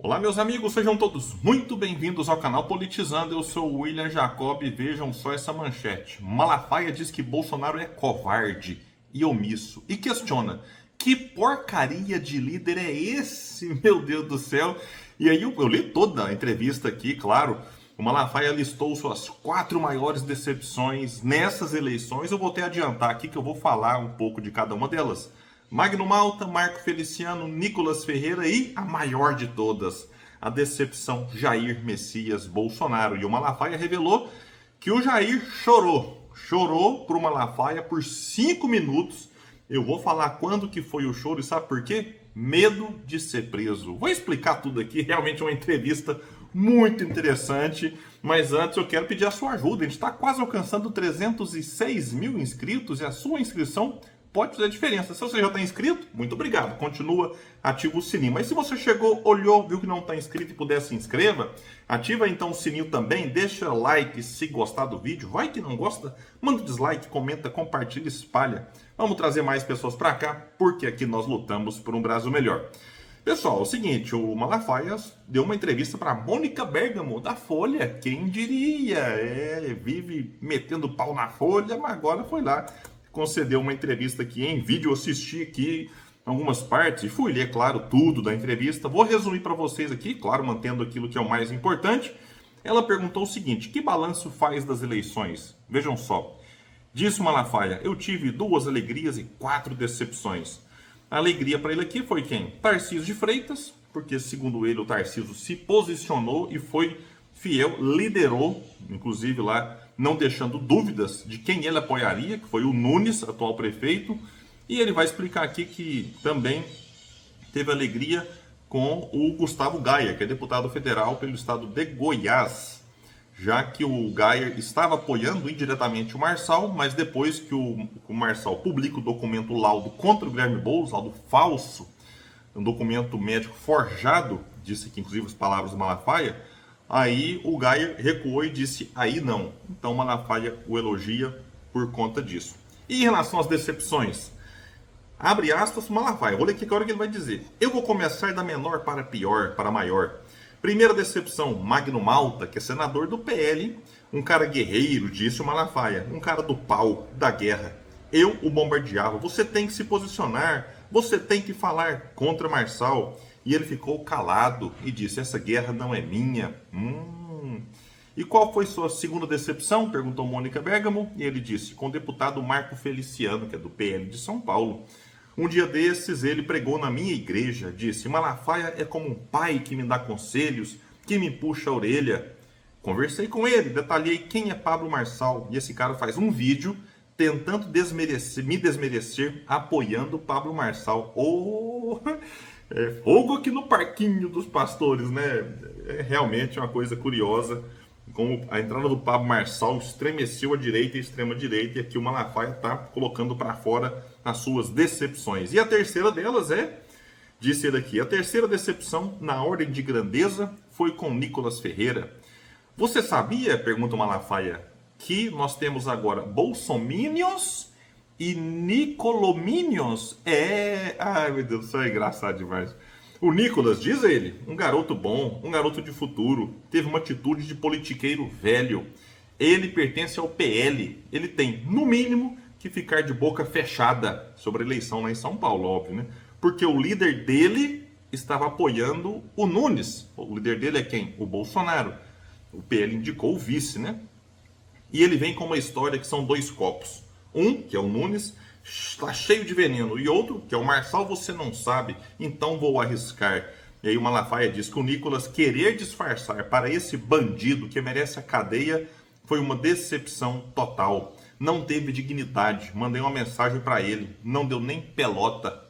Olá, meus amigos, sejam todos muito bem-vindos ao canal Politizando. Eu sou o William Jacob e vejam só essa manchete. Malafaia diz que Bolsonaro é covarde e omisso e questiona: que porcaria de líder é esse, meu Deus do céu? E aí eu li toda a entrevista aqui, claro. O Malafaia listou suas 4 maiores decepções nessas eleições. Eu vou até adiantar aqui que eu vou falar um pouco de cada uma delas. Magno Malta, Marco Feliciano, Nicolas Ferreira e a maior de todas, a decepção Jair Messias Bolsonaro. E o Malafaia revelou que o Jair chorou para o Malafaia por 5 minutos. Eu vou falar quando que foi o choro e sabe por quê? Medo de ser preso. Vou explicar tudo aqui, realmente é uma entrevista muito interessante, mas antes eu quero pedir a sua ajuda. A gente está quase alcançando 306 mil inscritos e a sua inscrição pode fazer a diferença. Se você já está inscrito, muito obrigado. Continua, ativa o sininho. Mas se você chegou, olhou, viu que não está inscrito e puder, se inscreva. Ativa então o sininho também. Deixa like se gostar do vídeo. Vai que não gosta, manda um dislike, comenta, compartilha, espalha. Vamos trazer mais pessoas para cá, porque aqui nós lutamos por um Brasil melhor. Pessoal, é o seguinte, o Malafaia deu uma entrevista para Mônica Bergamo, da Folha. Quem diria? Vive metendo pau na Folha, mas agora foi lá, concedeu uma entrevista aqui em vídeo. Eu assisti aqui algumas partes e fui ler, claro, tudo da entrevista. Vou resumir para vocês aqui, claro, mantendo aquilo que é o mais importante. Ela perguntou o seguinte: que balanço faz das eleições? Vejam só. Disse o Malafaia: eu tive 2 alegrias e 4 decepções. A alegria para ele aqui foi quem? Tarcísio de Freitas, porque segundo ele o Tarcísio se posicionou e foi fiel, liderou, inclusive lá, não deixando dúvidas de quem ele apoiaria, que foi o Nunes, atual prefeito. E ele vai explicar aqui que também teve alegria com o Gustavo Gayer, que é deputado federal pelo estado de Goiás, já que o Gayer estava apoiando indiretamente o Marçal, mas depois que o Marçal publica o documento laudo contra o Guilherme Boulos, laudo falso, um documento médico forjado, disse aqui inclusive as palavras do Malafaia, aí o Gayer recuou e disse: aí não. Então o Malafaia o elogia por conta disso. E em relação às decepções, abre aspas, Malafaia, vou ler aqui agora o que ele vai dizer. Eu vou começar da menor para pior, para maior. Primeira decepção, Magno Malta, que é senador do PL, um cara guerreiro, disse o Malafaia, um cara do pau, da guerra. Eu o bombardeava, você tem que se posicionar, você tem que falar contra Marçal. E ele ficou calado e disse: essa guerra não é minha. E qual foi sua segunda decepção? Perguntou Mônica Bergamo. E ele disse: com o deputado Marco Feliciano, que é do PL de São Paulo. Um dia desses, ele pregou na minha igreja, disse: Malafaia é como um pai que me dá conselhos, que me puxa a orelha. Conversei com ele, detalhei quem é Pablo Marçal, e esse cara faz um vídeo tentando me desmerecer, apoiando Pablo Marçal. É fogo aqui no parquinho dos pastores, né? É realmente uma coisa curiosa, como a entrada do Pablo Marçal estremeceu a direita e a extrema-direita, e aqui o Malafaia está colocando para fora as suas decepções. E a terceira delas disse ele aqui, a terceira decepção, na ordem de grandeza, foi com Nicolas Ferreira. Você sabia, pergunta o Malafaia, que nós temos agora bolsominions e nicolominions? Ai meu Deus do céu, é engraçado demais. O Nicolas, diz ele, um garoto bom, um garoto de futuro, teve uma atitude de politiqueiro velho. Ele pertence ao PL, ele tem, no mínimo, que ficar de boca fechada sobre a eleição lá em São Paulo, óbvio, né? Porque o líder dele estava apoiando o Nunes. O líder dele é quem? O Bolsonaro. O PL indicou o vice, né? E ele vem com uma história que são 2 copos. Um, que é o Nunes, está cheio de veneno. E outro, que é o Marçal, você não sabe, então vou arriscar. E aí o Malafaia diz que o Nicolas querer disfarçar para esse bandido que merece a cadeia foi uma decepção total. Não teve dignidade. Mandei uma mensagem para ele, não deu nem pelota.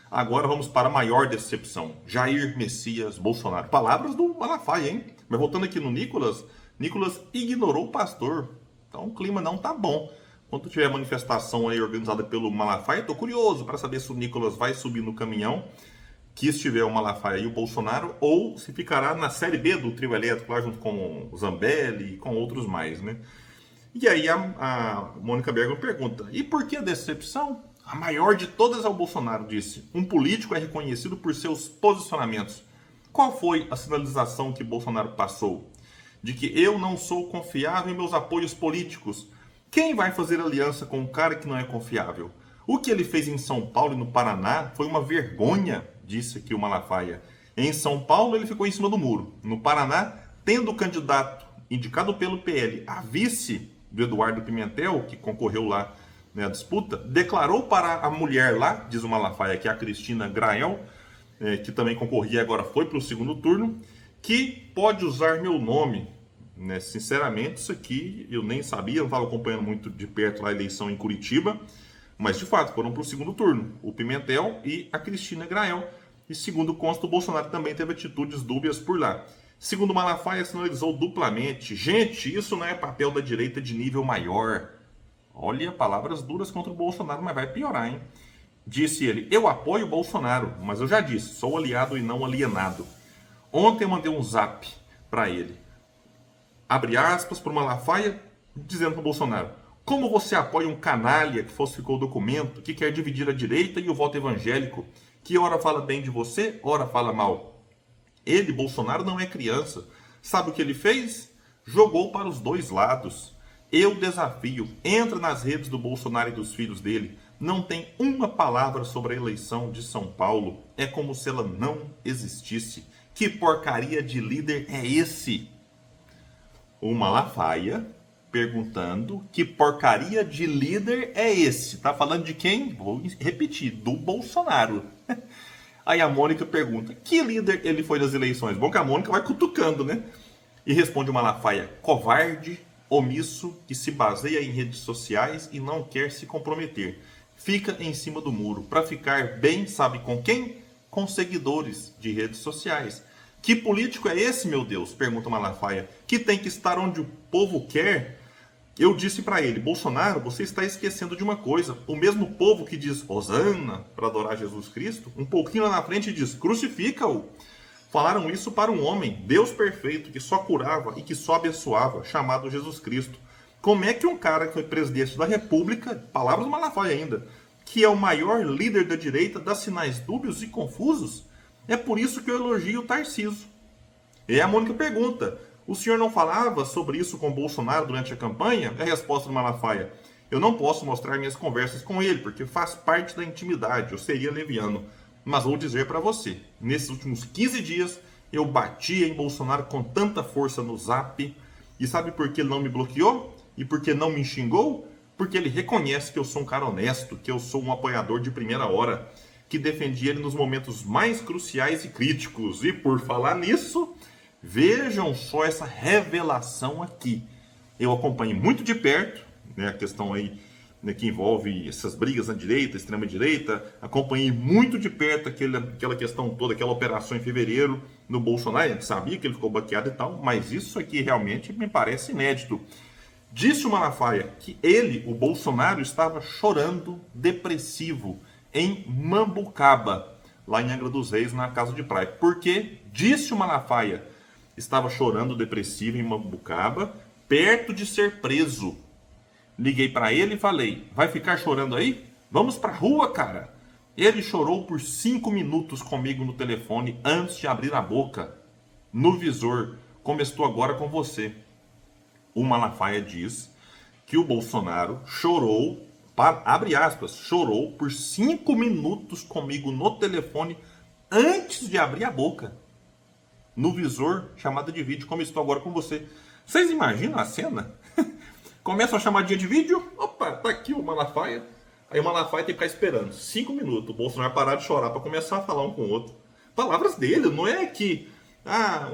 Agora vamos para a maior decepção. Jair Messias Bolsonaro. Palavras do Malafaia, hein? Mas voltando aqui no Nicolas, Nicolas ignorou o pastor. Então o clima não tá bom. Quando tiver manifestação aí organizada pelo Malafaia, estou curioso para saber se o Nicolas vai subir no caminhão que estiver o Malafaia e o Bolsonaro, ou se ficará na série B do trio elétrico, lá junto com o Zambelli e com outros mais, né? E aí a Mônica Bergamo pergunta: e por que a decepção? A maior de todas é o Bolsonaro, disse. Um político é reconhecido por seus posicionamentos. Qual foi a sinalização que Bolsonaro passou? De que eu não sou confiável em meus apoios políticos. Quem vai fazer aliança com um cara que não é confiável? O que ele fez em São Paulo e no Paraná foi uma vergonha, disse aqui o Malafaia. Em São Paulo ele ficou em cima do muro. No Paraná, tendo o candidato indicado pelo PL a vice do Eduardo Pimentel, que concorreu lá na disputa, declarou para a mulher lá, diz o Malafaia, que é a Cristina Grael, que também concorria agora foi para o segundo turno, que pode usar meu nome. Sinceramente, isso aqui eu nem sabia, não estava acompanhando muito de perto lá a eleição em Curitiba, mas de fato foram para o segundo turno, o Pimentel e a Cristina Grael. E segundo consta, o Bolsonaro também teve atitudes dúbias por lá. Segundo Malafaia, sinalizou duplamente: gente, isso não é papel da direita de nível maior. Olha, palavras duras contra o Bolsonaro, mas vai piorar, hein? Disse ele: eu apoio o Bolsonaro, mas eu já disse, sou aliado e não alienado. Ontem eu mandei um zap para ele. Abre aspas para o Malafaia, dizendo para o Bolsonaro: como você apoia um canalha que falsificou o documento, que quer dividir a direita e o voto evangélico, que ora fala bem de você, ora fala mal? Ele, Bolsonaro, não é criança. Sabe o que ele fez? Jogou para os dois lados. Eu desafio, entra nas redes do Bolsonaro e dos filhos dele. Não tem uma palavra sobre a eleição de São Paulo. É como se ela não existisse. Que porcaria de líder é esse? O Malafaia perguntando: que porcaria de líder é esse? Tá falando de quem? Vou repetir, do Bolsonaro. Aí a Mônica pergunta: que líder ele foi nas eleições? Bom que a Mônica vai cutucando, né? E responde o Malafaia: covarde, omisso, que se baseia em redes sociais e não quer se comprometer. Fica em cima do muro. Para ficar bem, sabe com quem? Com seguidores de redes sociais. Que político é esse, meu Deus? Pergunta o Malafaia. Que tem que estar onde o povo quer? Eu disse para ele: Bolsonaro, você está esquecendo de uma coisa. O mesmo povo que diz Hosana para adorar Jesus Cristo, um pouquinho lá na frente diz crucifica-o. Falaram isso para um homem, Deus perfeito, que só curava e que só abençoava, chamado Jesus Cristo. Como é que um cara que foi presidente da República, palavras do Malafaia ainda, que é o maior líder da direita, dá sinais dúbios e confusos? É por isso que eu elogio o Tarcísio. E a Mônica pergunta: o senhor não falava sobre isso com o Bolsonaro durante a campanha? É a resposta do Malafaia: eu não posso mostrar minhas conversas com ele, porque faz parte da intimidade, eu seria leviano. Mas vou dizer para você, nesses últimos 15 dias, eu bati em Bolsonaro com tanta força no zap. E sabe por que ele não me bloqueou? E por que não me xingou? Porque ele reconhece que eu sou um cara honesto, que eu sou um apoiador de primeira hora, que defendi ele nos momentos mais cruciais e críticos. E por falar nisso, vejam só essa revelação aqui. Eu acompanhei muito de perto, a questão aí, que envolve essas brigas na direita, extrema-direita. Acompanhei muito de perto aquela questão toda, aquela operação em fevereiro no Bolsonaro. A gente sabia que ele ficou bloqueado e tal, mas isso aqui realmente me parece inédito. Disse o Malafaia que ele, o Bolsonaro, estava chorando, depressivo, em Mambucaba, lá em Angra dos Reis, na casa de praia. Porque, disse o Malafaia, estava chorando, depressivo, em Mambucaba, perto de ser preso. Liguei para ele e falei: vai ficar chorando aí? Vamos pra rua, cara. Ele chorou por 5 minutos comigo no telefone antes de abrir a boca. No visor, como estou agora com você. O Malafaia diz que o Bolsonaro chorou, abre aspas, chorou por 5 minutos comigo no telefone antes de abrir a boca. No visor, chamada de vídeo, como estou agora com você. Vocês imaginam a cena? Começa a chamadinha de vídeo, opa, tá aqui o Malafaia. Aí o Malafaia tem que ficar esperando 5 minutos. O Bolsonaro parar de chorar para começar a falar um com o outro. Palavras dele, não é que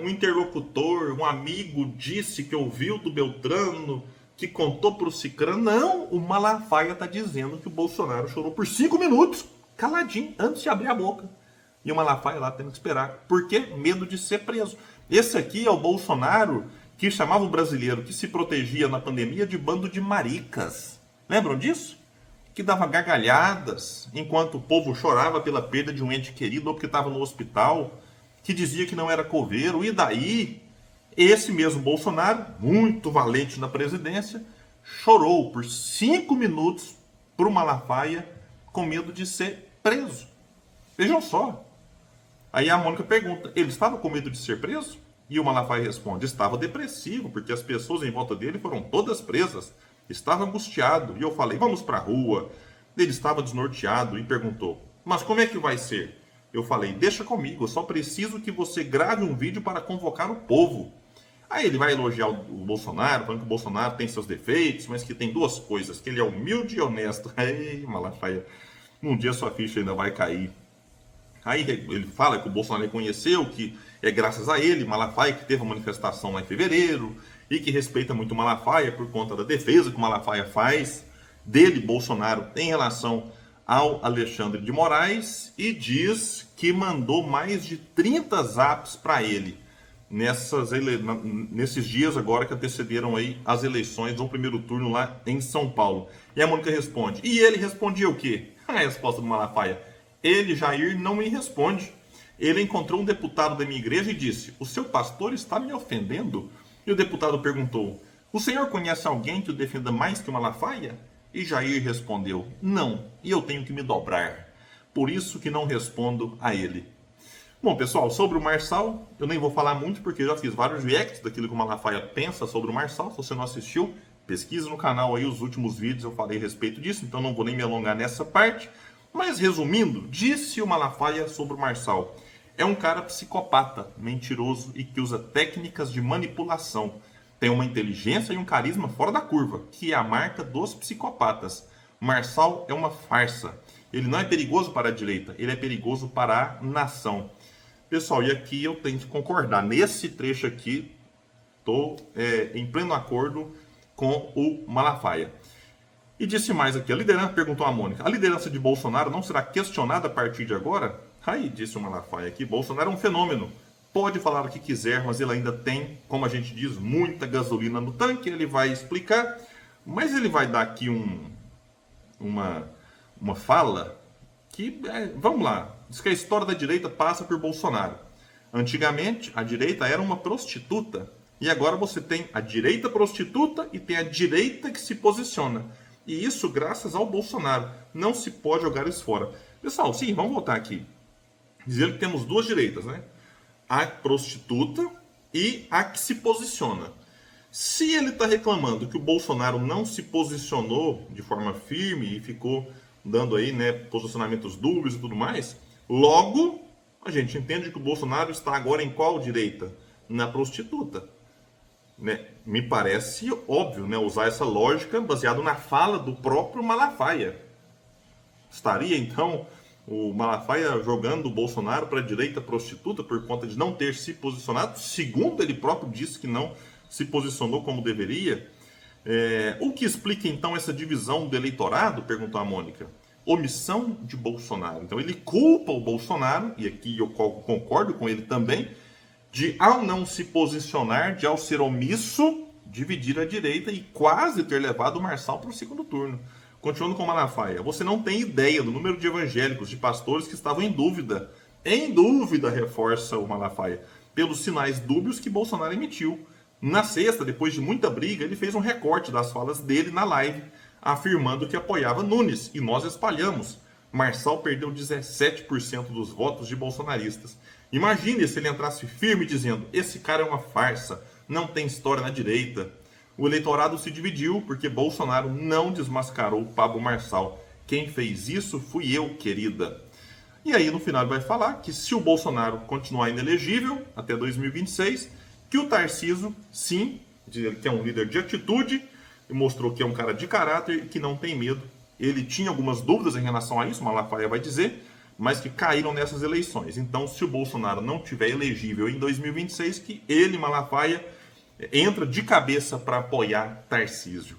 um interlocutor, um amigo disse que ouviu do Beltrano, que contou pro Cicrano. Não, o Malafaia tá dizendo que o Bolsonaro chorou por 5 minutos, caladinho, antes de abrir a boca. E o Malafaia lá tendo que esperar. Por quê? Medo de ser preso. Esse aqui é o Bolsonaro que chamava o brasileiro que se protegia na pandemia de bando de maricas. Lembram disso? Que dava gargalhadas enquanto o povo chorava pela perda de um ente querido ou porque estava no hospital, que dizia que não era coveiro. E daí, esse mesmo Bolsonaro, muito valente na presidência, chorou por 5 minutos para o Malafaia com medo de ser preso. Vejam só. Aí a Mônica pergunta, ele estava com medo de ser preso? E o Malafaia responde, estava depressivo, porque as pessoas em volta dele foram todas presas. Estava angustiado. E eu falei, vamos para a rua. Ele estava desnorteado e perguntou, mas como é que vai ser? Eu falei, deixa comigo, eu só preciso que você grave um vídeo para convocar o povo. Aí ele vai elogiar o Bolsonaro, falando que o Bolsonaro tem seus defeitos, mas que tem duas coisas, que ele é humilde e honesto. Ei, Malafaia, um dia sua ficha ainda vai cair. Aí ele fala que o Bolsonaro reconheceu que é graças a ele, Malafaia, que teve a manifestação lá em fevereiro, e que respeita muito o Malafaia por conta da defesa que o Malafaia faz dele, Bolsonaro, em relação ao Alexandre de Moraes, e diz que mandou mais de 30 zaps para ele nesses dias agora que antecederam aí as eleições do primeiro turno lá em São Paulo. E a Mônica responde, e ele respondia o quê? A resposta do Malafaia, ele, Jair, não me responde. Ele encontrou um deputado da minha igreja e disse, o seu pastor está me ofendendo? E o deputado perguntou, o senhor conhece alguém que o defenda mais que o Malafaia? E Jair respondeu, não, e eu tenho que me dobrar. Por isso que não respondo a ele. Bom, pessoal, sobre o Marçal, eu nem vou falar muito porque eu já fiz vários reacts daquilo que o Malafaia pensa sobre o Marçal. Se você não assistiu, pesquisa no canal aí os últimos vídeos, eu falei a respeito disso, então não vou nem me alongar nessa parte. Mas resumindo, disse o Malafaia sobre o Marçal. É um cara psicopata, mentiroso e que usa técnicas de manipulação. Tem uma inteligência e um carisma fora da curva, que é a marca dos psicopatas. Marçal é uma farsa. Ele não é perigoso para a direita, ele é perigoso para a nação. Pessoal, e aqui eu tenho que concordar. Nesse trecho aqui, estou em pleno acordo com o Malafaia. E disse mais aqui, a liderança, perguntou a Mônica, a liderança de Bolsonaro não será questionada a partir de agora? Aí, disse o Malafaia aqui, Bolsonaro é um fenômeno. Pode falar o que quiser, mas ele ainda tem, como a gente diz, muita gasolina no tanque. Ele vai explicar, mas ele vai dar aqui uma fala que, vamos lá, diz que a história da direita passa por Bolsonaro. Antigamente, a direita era uma prostituta. E agora você tem a direita prostituta e tem a direita que se posiciona. E isso graças ao Bolsonaro. Não se pode jogar isso fora. Pessoal, sim, vamos voltar aqui. Dizendo que temos duas direitas, né? A prostituta e a que se posiciona. Se ele está reclamando que o Bolsonaro não se posicionou de forma firme e ficou dando aí, né, posicionamentos dúbios e tudo mais, logo a gente entende que o Bolsonaro está agora em qual direita? Na prostituta. Né? Me parece óbvio, né, usar essa lógica baseado na fala do próprio Malafaia. Estaria então o Malafaia jogando o Bolsonaro para a direita prostituta por conta de não ter se posicionado, segundo ele próprio disse que não se posicionou como deveria? O que explica então essa divisão do eleitorado? Perguntou a Mônica. Omissão de Bolsonaro. Então ele culpa o Bolsonaro, e aqui eu concordo com ele também, de ao não se posicionar, de ao ser omisso, dividir a direita e quase ter levado o Marçal para o segundo turno. Continuando com o Malafaia, você não tem ideia do número de evangélicos, de pastores que estavam em dúvida, reforça o Malafaia, pelos sinais dúbios que Bolsonaro emitiu. Na sexta, depois de muita briga, ele fez um recorte das falas dele na live, afirmando que apoiava Nunes, e nós espalhamos. Marçal perdeu 17% dos votos de bolsonaristas. Imagine se ele entrasse firme dizendo, esse cara é uma farsa, não tem história na direita. O eleitorado se dividiu porque Bolsonaro não desmascarou Pablo Marçal. Quem fez isso fui eu, querida. E aí no final ele vai falar que se o Bolsonaro continuar inelegível até 2026, que o Tarcísio, sim, que é um líder de atitude, e mostrou que é um cara de caráter e que não tem medo. Ele tinha algumas dúvidas em relação a isso, Malafaia vai dizer, mas que caíram nessas eleições. Então, se o Bolsonaro não tiver elegível em 2026, que ele, Malafaia, entra de cabeça para apoiar Tarcísio.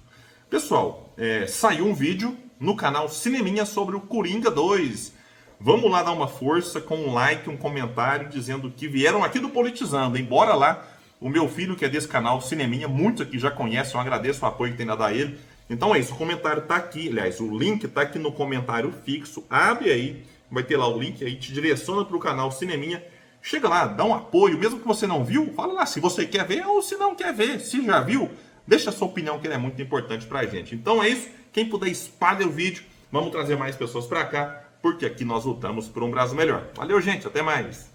Pessoal, saiu um vídeo no canal Cineminha sobre o Coringa 2. Vamos lá dar uma força com um like, um comentário, dizendo que vieram aqui do Politizando. Embora lá, o meu filho, que é desse canal Cineminha, muitos aqui já conhecem, eu agradeço o apoio que tem dado a ele. Então é isso, o comentário está aqui, aliás, o link está aqui no comentário fixo. Abre aí, vai ter lá o link, aí te direciona para o canal Cineminha. Chega lá, dá um apoio, mesmo que você não viu, fala lá se você quer ver ou se não quer ver. Se já viu, deixa a sua opinião, que ela é muito importante pra gente. Então é isso, quem puder espalha o vídeo, vamos trazer mais pessoas pra cá, porque aqui nós lutamos por um Brasil melhor. Valeu, gente, até mais!